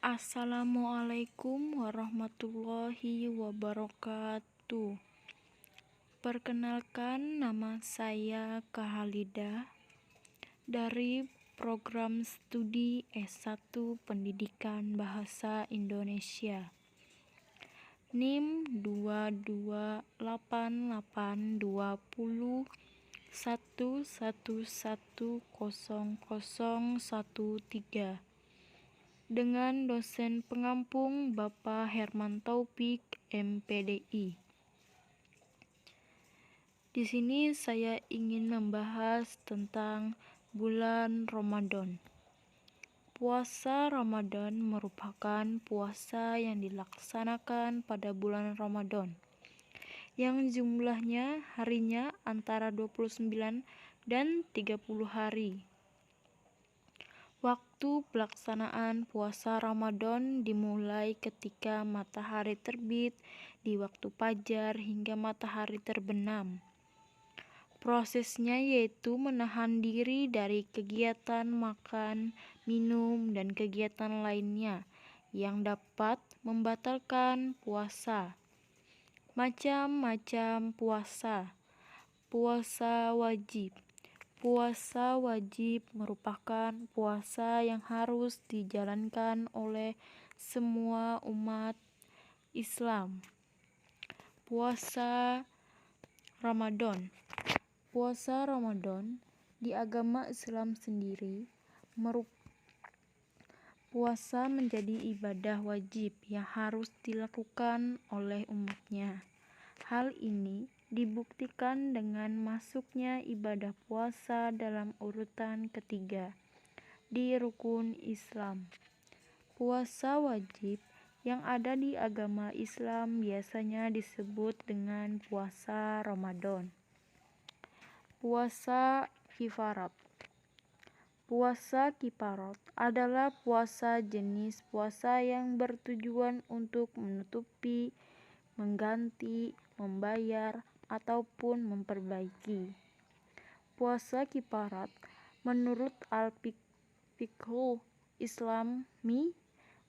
Assalamualaikum warahmatullahi wabarakatuh. Perkenalkan, nama saya Kahalidah dari program studi S1 Pendidikan Bahasa Indonesia. NIM 2288021110013 dengan dosen pengampung Bapak Herman Taufik, MPDI. Di sini saya ingin membahas tentang bulan Ramadan. Puasa Ramadan merupakan puasa yang dilaksanakan pada bulan Ramadan, yang jumlahnya harinya antara 29 dan 30 hari. Waktu pelaksanaan puasa Ramadan dimulai ketika matahari terbit di waktu fajar hingga matahari terbenam. Prosesnya yaitu menahan diri dari kegiatan makan, minum, dan kegiatan lainnya yang dapat membatalkan puasa. Macam-macam puasa. Puasa wajib. Puasa wajib merupakan puasa yang harus dijalankan oleh semua umat Islam. Puasa Ramadan. Puasa Ramadan di agama Islam sendiri puasa menjadi ibadah wajib yang harus dilakukan oleh umatnya. Hal ini dibuktikan dengan masuknya ibadah puasa dalam urutan ketiga di rukun Islam. Puasa wajib yang ada di agama Islam biasanya disebut dengan puasa Ramadan. Puasa kifarat. Puasa kifarat adalah puasa jenis puasa yang bertujuan untuk menutupi, mengganti, membayar, ataupun memperbaiki. Puasa kifarat menurut al-fiqhu islami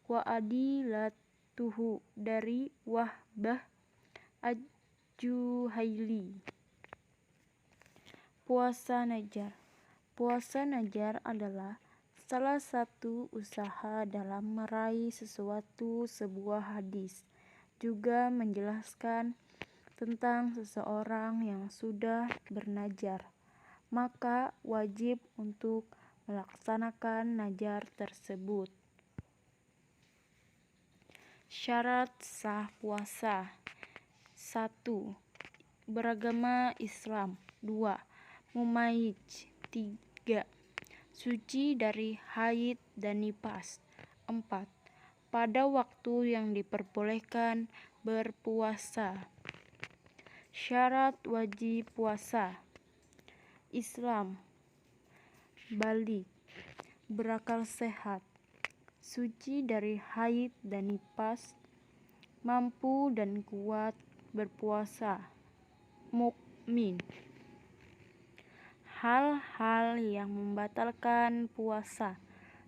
wa adilatuhu dari Wahbah Al-Juhaili. Puasa najar. Puasa najar adalah salah satu usaha dalam meraih sebuah hadis. Juga menjelaskan tentang seseorang yang sudah bernajar, maka wajib untuk melaksanakan najar tersebut. Syarat sah puasa. 1. Beragama Islam. 2. Mumayyiz. 3. Suci dari haid dan nifas. 4. Pada waktu yang diperbolehkan berpuasa. Syarat wajib puasa. Islam, baligh, berakal sehat, suci dari haid dan nifas, mampu dan kuat berpuasa, mukmin. Hal-hal yang membatalkan puasa.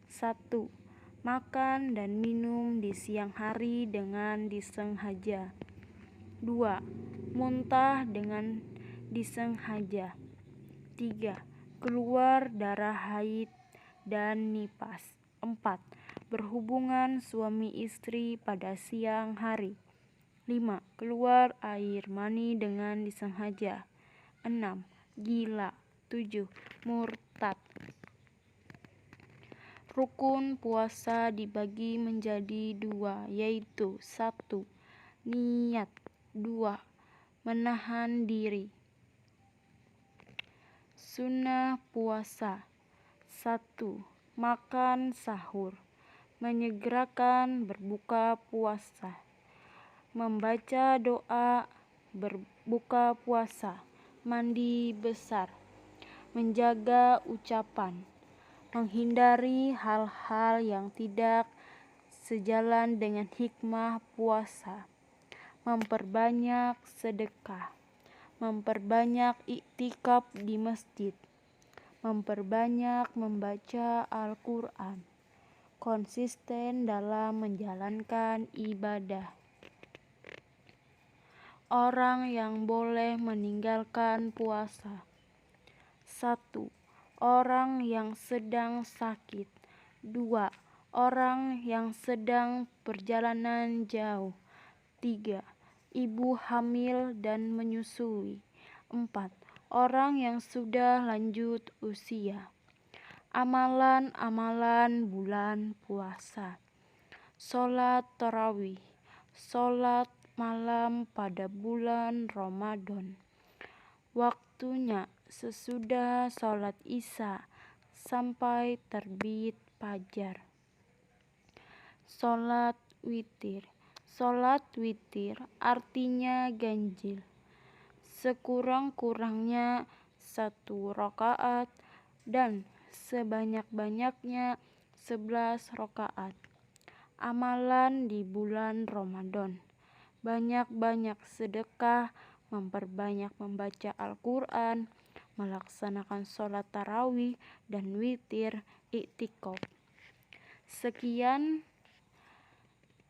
1. Makan dan minum di siang hari dengan disengaja. 2. Muntah dengan disengaja. 3. Keluar darah haid dan nifas. 4. Berhubungan suami istri pada siang hari. 5. Keluar air mani dengan disengaja. 6. Gila. 7. Murtad. Rukun puasa dibagi menjadi 2, yaitu 1. Niat. 2. Menahan diri. Sunnah puasa. 1. Makan sahur. Menyegerakan berbuka puasa. Membaca doa berbuka puasa. Mandi besar. Menjaga ucapan. Menghindari hal-hal yang tidak sejalan dengan hikmah puasa. Memperbanyak sedekah. Memperbanyak iktikaf di masjid. Memperbanyak membaca Al-Quran. konsisten dalam menjalankan ibadah. Orang yang boleh meninggalkan puasa. 1. Orang yang sedang sakit. 2. Orang yang sedang perjalanan jauh. 3. Ibu hamil dan menyusui. 4. Orang yang sudah lanjut usia. Amalan-amalan bulan puasa. Sholat tarawih, sholat malam pada bulan Ramadan. Waktunya sesudah sholat Isya sampai terbit fajar. Sholat witir. Sholat witir artinya ganjil. Sekurang-kurangnya 1 rakaat dan sebanyak-banyaknya 11 rakaat. Amalan di bulan Ramadan. Banyak-banyak sedekah, memperbanyak membaca Al-Quran, melaksanakan sholat tarawih dan witir, iktikaf. Sekian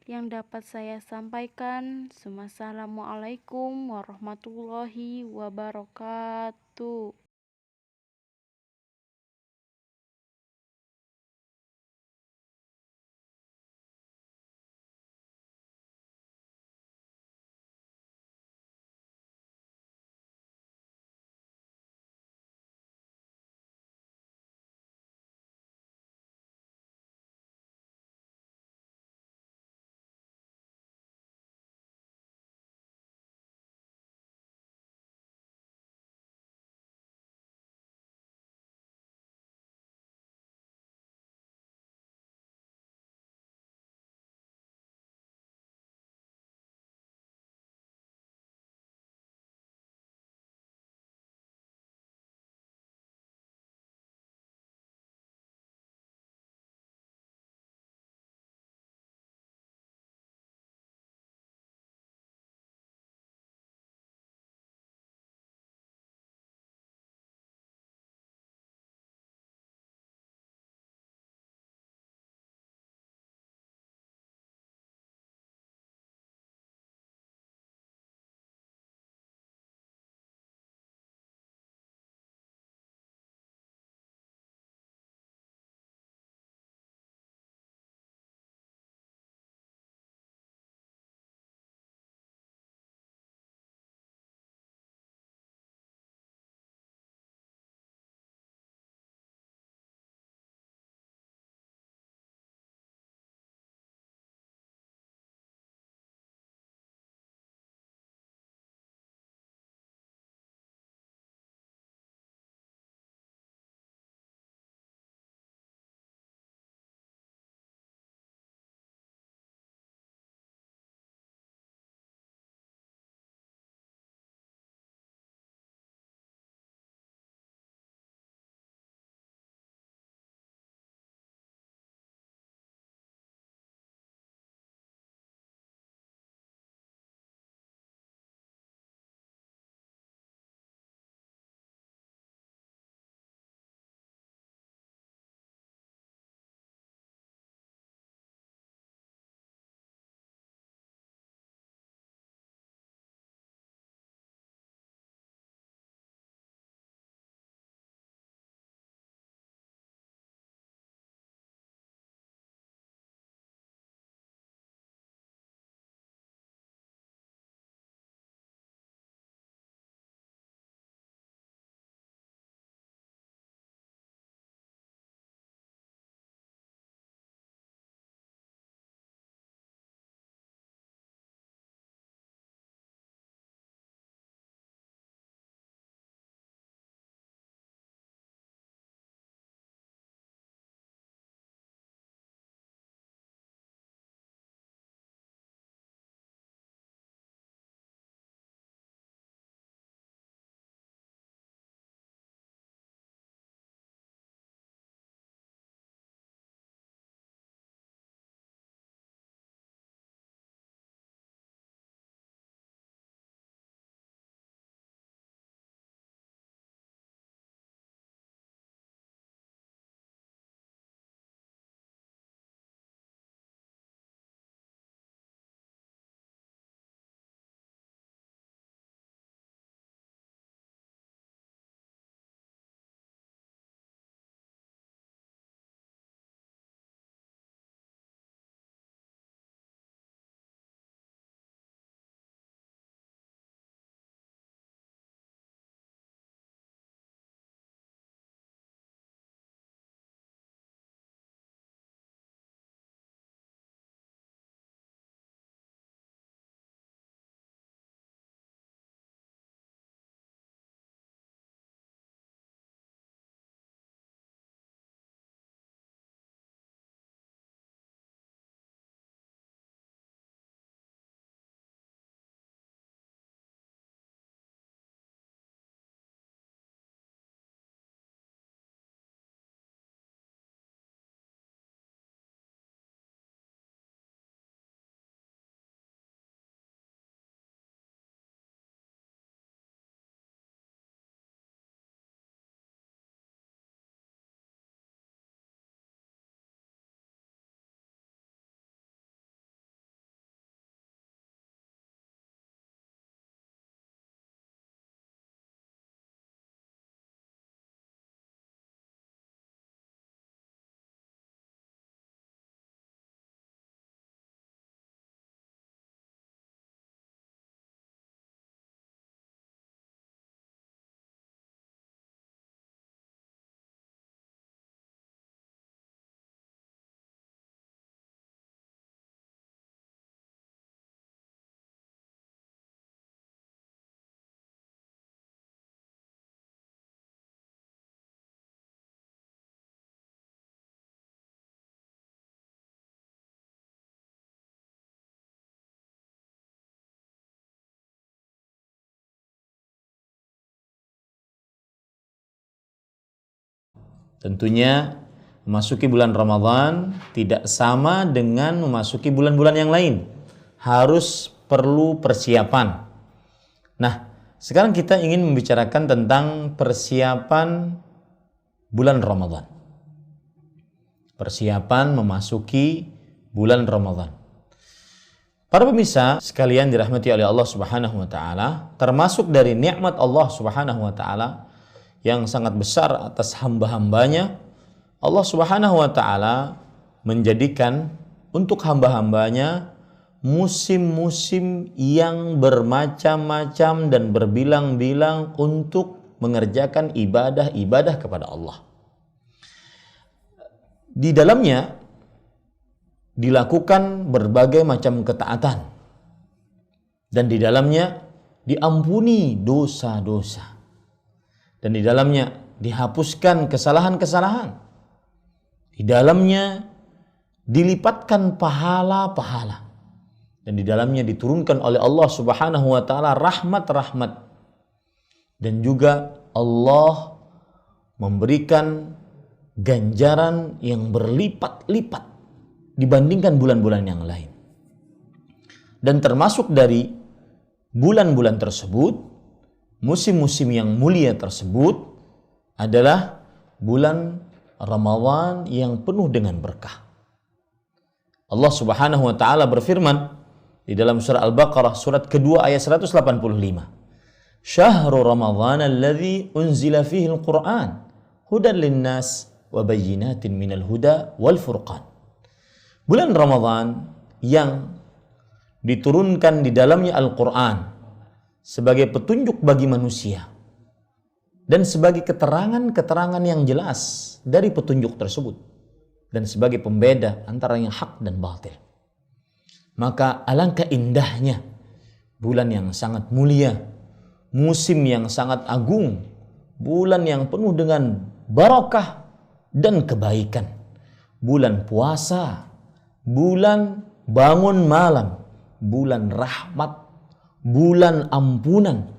yang dapat saya sampaikan. Wassalamualaikum warahmatullahi wabarakatuh. Tentunya memasuki bulan Ramadan tidak sama dengan memasuki bulan-bulan yang lain. Harus perlu persiapan. Nah, sekarang kita ingin membicarakan tentang persiapan bulan Ramadan. Persiapan memasuki bulan Ramadan. Para pemirsa sekalian dirahmati oleh Allah Subhanahu wa taala, termasuk dari nikmat Allah Subhanahu wa taala yang sangat besar atas hamba-hambanya, Allah Subhanahu wa taala menjadikan untuk hamba-hambanya musim-musim yang bermacam-macam dan berbilang-bilang untuk mengerjakan ibadah-ibadah kepada Allah. Di dalamnya dilakukan berbagai macam ketaatan dan di dalamnya diampuni dosa-dosa dan di dalamnya dihapuskan kesalahan-kesalahan, di dalamnya dilipatkan pahala-pahala, dan di dalamnya diturunkan oleh Allah Subhanahu wa taala rahmat-rahmat, dan juga Allah memberikan ganjaran yang berlipat-lipat dibandingkan bulan-bulan yang lain. Dan termasuk dari bulan-bulan tersebut, musim-musim yang mulia tersebut adalah bulan Ramadan yang penuh dengan berkah. Allah Subhanahu wa taala berfirman di dalam surah Al-Baqarah surat kedua ayat 185. Syahrul Ramadhan alladzi unzila fihi al-Qur'an hudan lin-nas wa bayyinatin minal huda wal furqan. Bulan Ramadan yang diturunkan di dalamnya Al-Quran sebagai petunjuk bagi manusia dan sebagai keterangan-keterangan yang jelas dari petunjuk tersebut dan sebagai pembeda antara yang hak dan batil. Maka alangkah indahnya bulan yang sangat mulia, musim yang sangat agung, bulan yang penuh dengan barakah dan kebaikan, bulan puasa, bulan bangun malam, bulan rahmat, bulan ampunan,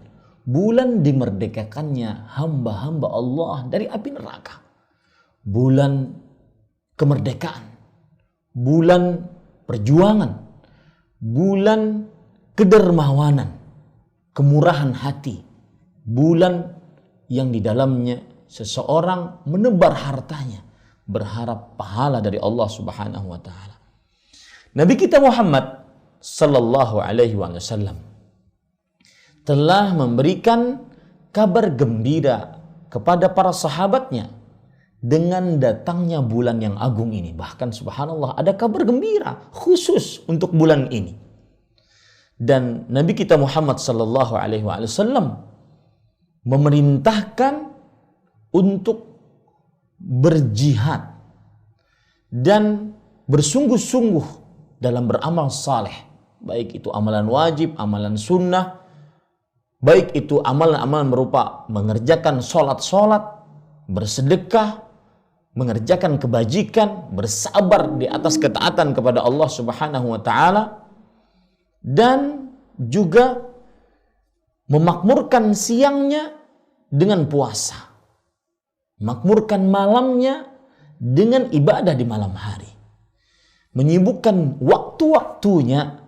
bulan dimerdekakannya hamba-hamba Allah dari api neraka, bulan kemerdekaan, bulan perjuangan, bulan kedermawanan, kemurahan hati, bulan yang di dalamnya seseorang menebar hartanya berharap pahala dari Allah Subhanahu wa taala. Nabi kita Muhammad sallallahu alaihi wasallam telah memberikan kabar gembira kepada para sahabatnya dengan datangnya bulan yang agung ini. Bahkan subhanallah ada kabar gembira khusus untuk bulan ini. Dan Nabi kita Muhammad sallallahu alaihi wasallam memerintahkan untuk berjihad dan bersungguh-sungguh dalam beramal saleh, baik itu amalan wajib, amalan sunnah, baik itu amalan-amalan berupa mengerjakan sholat-sholat, bersedekah, mengerjakan kebajikan, bersabar di atas ketaatan kepada Allah Subhanahu wa taala, dan juga memakmurkan siangnya dengan puasa, makmurkan malamnya dengan ibadah di malam hari, menyibukkan waktu-waktunya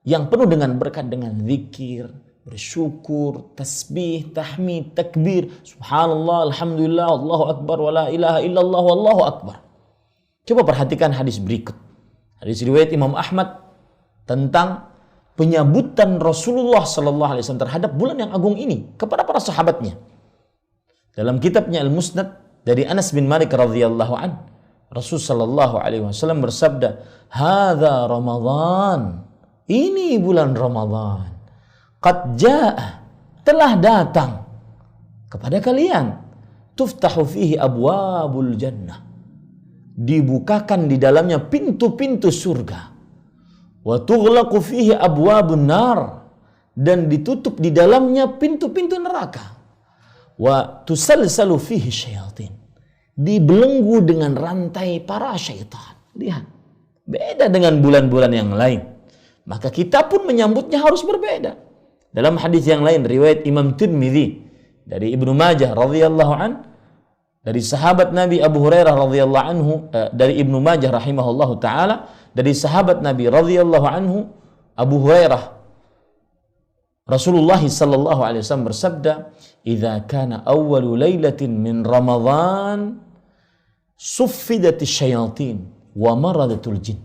yang penuh dengan berkat dengan zikir, bersyukur, tasbih, tahmid, takbir, subhanallah, alhamdulillah, Allahu akbar, wa la ilaha illallah, wallahu akbar. Coba perhatikan hadis berikut. Hadis riwayat Imam Ahmad tentang penyambutan Rasulullah sallallahu alaihi wasallam terhadap bulan yang agung ini kepada para sahabatnya. Dalam kitabnya Al-Musnad dari Anas bin Malik radhiyallahu anhu, Rasul sallallahu alaihi wasallam bersabda, "Hadza Ramadan." Ini bulan Ramadan. Qad jaa, telah datang kepada kalian. Tuftahu fihi abwabul jannah. Dibukakan di dalamnya pintu-pintu surga. Wa tughlaqu fihi abwabun nar, dan ditutup di dalamnya pintu-pintu neraka. Wa tusalsalu fihi syayatin, dibelenggu dengan rantai para syaitan. Lihat, beda dengan bulan-bulan yang lain. Maka kita pun menyambutnya harus berbeda. Dalam hadis yang lain riwayat Imam Tirmidzi dari Ibnu Majah radhiyallahu an, dari sahabat Nabi Abu Hurairah radhiyallahu anhu, dari Ibnu Majah rahimahullahu taala, dari sahabat Nabi radhiyallahu anhu Abu Hurairah, Rasulullah sallallahu alaihi wasallam bersabda, "Idza kana awwalu lailatin min Ramadhan suffidatis syayatin wa maradatul jin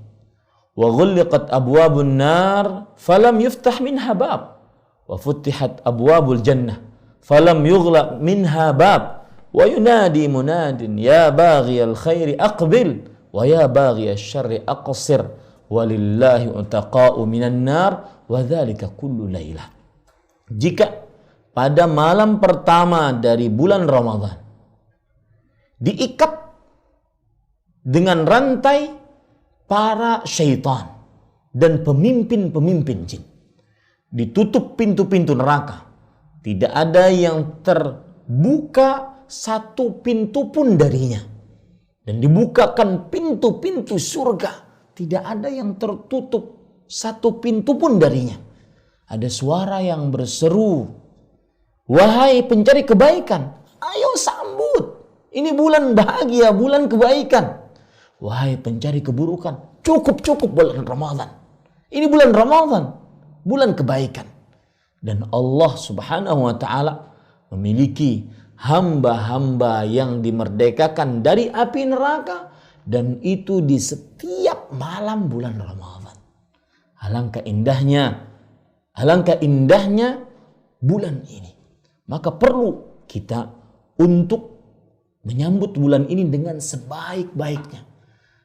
wa ghulliqat abwabun nar falam yuftah minha bab wa futtihat abwabul jannah falam yughlaq minha bab wa yunadi munadin ya baghiyal khairi aqbil wa ya baghiyasy syarri aqsir walillahi utaqa'u minan nar wa dzalika kullu lailah." Jika pada malam pertama dari bulan Ramadan diikat dengan rantai para syaitan dan pemimpin-pemimpin jin, ditutup pintu-pintu neraka, tidak ada yang terbuka satu pintu pun darinya, dan dibukakan pintu-pintu surga, tidak ada yang tertutup satu pintu pun darinya. Ada suara yang berseru, "Wahai pencari kebaikan, ayo sambut. Ini bulan bahagia, bulan kebaikan. Wahai pencari keburukan, cukup bulan Ramadan. Ini bulan Ramadan, bulan kebaikan." Dan Allah Subhanahu wa taala memiliki hamba-hamba yang dimerdekakan dari api neraka, dan itu di setiap malam bulan Ramadan. Alangkah indahnya bulan ini. Maka perlu kita untuk menyambut bulan ini dengan sebaik-baiknya,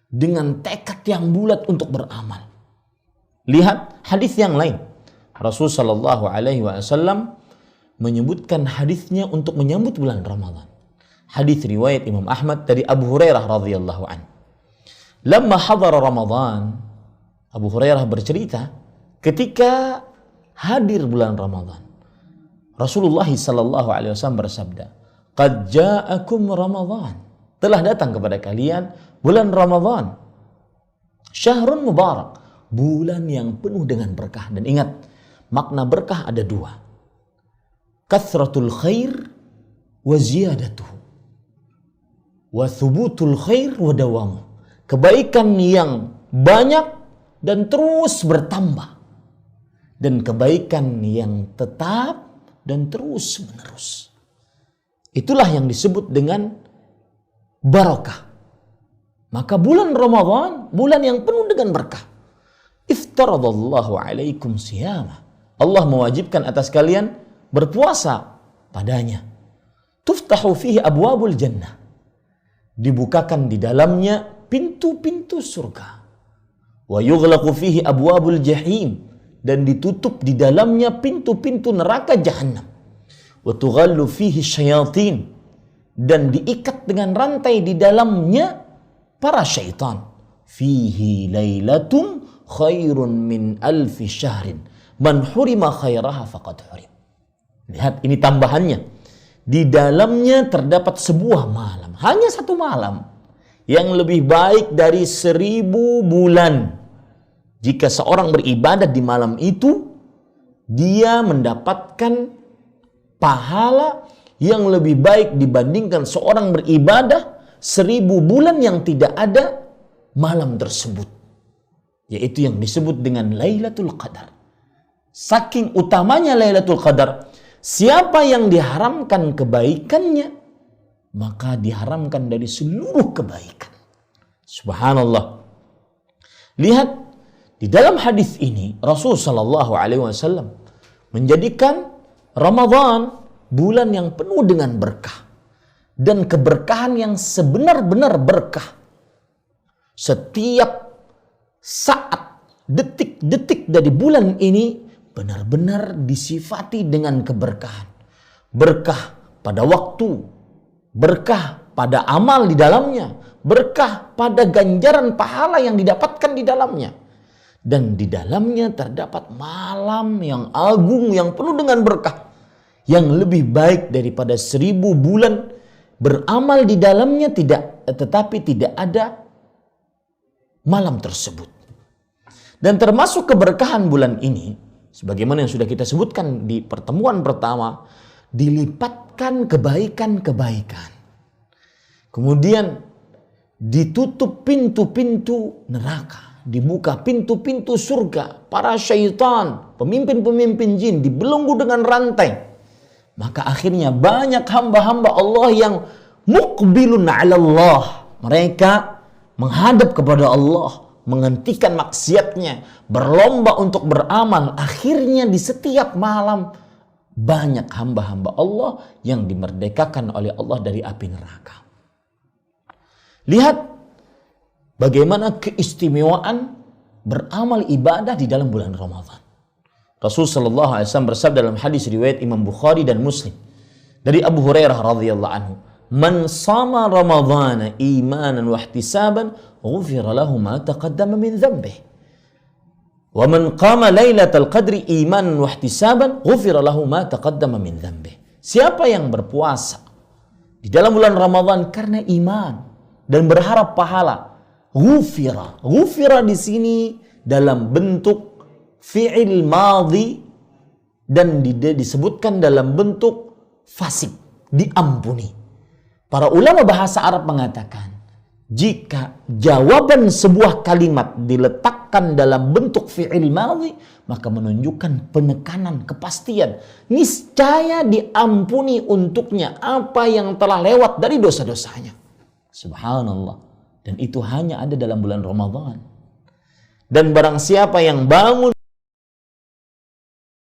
dengan tekad yang bulat untuk beramal. Lihat hadis yang lain. Rasul sallallahu alaihi wasallam menyebutkan hadisnya untuk menyambut bulan Ramadan. Hadis riwayat Imam Ahmad dari Abu Hurairah radhiyallahu anhu. Lamma hadara Ramadan, Abu Hurairah bercerita, ketika hadir bulan Ramadan, Rasulullah sallallahu alaihi wasallam bersabda, "Qad ja'akum Ramadan." Telah datang kepada kalian bulan Ramadan. Syahrun mubarak, bulan yang penuh dengan berkah. Dan ingat, makna berkah ada dua. Kathratul khair wa ziyadatuhu. Wa thubutul khair wa dawamu. Kebaikan yang banyak dan terus bertambah. Dan kebaikan yang tetap dan terus menerus. Itulah yang disebut dengan barakah. Maka bulan Ramadan, bulan yang penuh dengan berkah. Iftaradallahu alaikum siyama. Allah mewajibkan atas kalian berpuasa padanya. Tuftahu fihi abwabul jannah. Dibukakan di dalamnya pintu-pintu surga. Wa yughlaqu fihi abwabul jahim. Dan ditutup di dalamnya pintu-pintu neraka jahanam. Wa tughallu fihi syayatin. Dan diikat dengan rantai di dalamnya para syaitan. Fihi lailatun khairun min alfi syahrin. Man hurima khairaha faqad hurim. Lihat, ini tambahannya. Di dalamnya terdapat sebuah malam. Hanya satu malam. Yang lebih baik dari 1000 bulan. Jika seorang beribadah di malam itu, dia mendapatkan pahala yang lebih baik dibandingkan seorang beribadah 1000 bulan yang tidak ada malam tersebut. Yaitu yang disebut dengan Lailatul Qadar. Saking utamanya Lailatul Qadar, siapa yang diharamkan kebaikannya, maka diharamkan dari seluruh kebaikan. Subhanallah. Lihat, di dalam hadis ini Rasul sallallahu alaihi wasallam menjadikan Ramadan bulan yang penuh dengan berkah dan keberkahan yang sebenar-benar berkah. Setiap saat, detik-detik dari bulan ini benar-benar disifati dengan keberkahan. Berkah pada waktu, berkah pada amal di dalamnya, berkah pada ganjaran pahala yang didapatkan di dalamnya. Dan di dalamnya terdapat malam yang agung, yang penuh dengan berkah. Yang lebih baik daripada 1000 bulan beramal di dalamnya, tetapi tidak ada malam tersebut. Dan termasuk keberkahan bulan ini, sebagaimana yang sudah kita sebutkan di pertemuan pertama, dilipatkan kebaikan-kebaikan. Kemudian ditutup pintu-pintu neraka, dibuka pintu-pintu surga. Para syaitan, pemimpin-pemimpin jin dibelenggu dengan rantai. Maka akhirnya banyak hamba-hamba Allah yang muqbilun 'ala Allah. Mereka menghadap kepada Allah, menghentikan maksiatnya, berlomba untuk beramal. Akhirnya di setiap malam banyak hamba-hamba Allah yang dimerdekakan oleh Allah dari api neraka. Lihat bagaimana keistimewaan beramal ibadah di dalam bulan Ramadan. Rasul sallallahu alaihi wasallam bersabda dalam hadis riwayat Imam Bukhari dan Muslim dari Abu Hurairah radhiyallahu anhu, "Man shama Ramadhana imanan wa ihtisaban, ghufira lahu ma taqaddama min dhanbihi. Wa man qama lailatal qadri imanan wa ihtisaban, ghufira lahu ma taqaddama min dhanbihi." Siapa yang berpuasa di dalam bulan Ramadan karena iman dan berharap pahala, ghufira. Ghufira di sini dalam bentuk fi'il madhi dan disebutkan dalam bentuk fasik, diampuni. Para ulama bahasa Arab mengatakan, jika jawaban sebuah kalimat diletakkan dalam bentuk fi'il madhi, maka menunjukkan penekanan, kepastian. Niscaya diampuni untuknya apa yang telah lewat dari dosa-dosanya. Subhanallah. Dan itu hanya ada dalam bulan Ramadan. Dan barang siapa yang bangun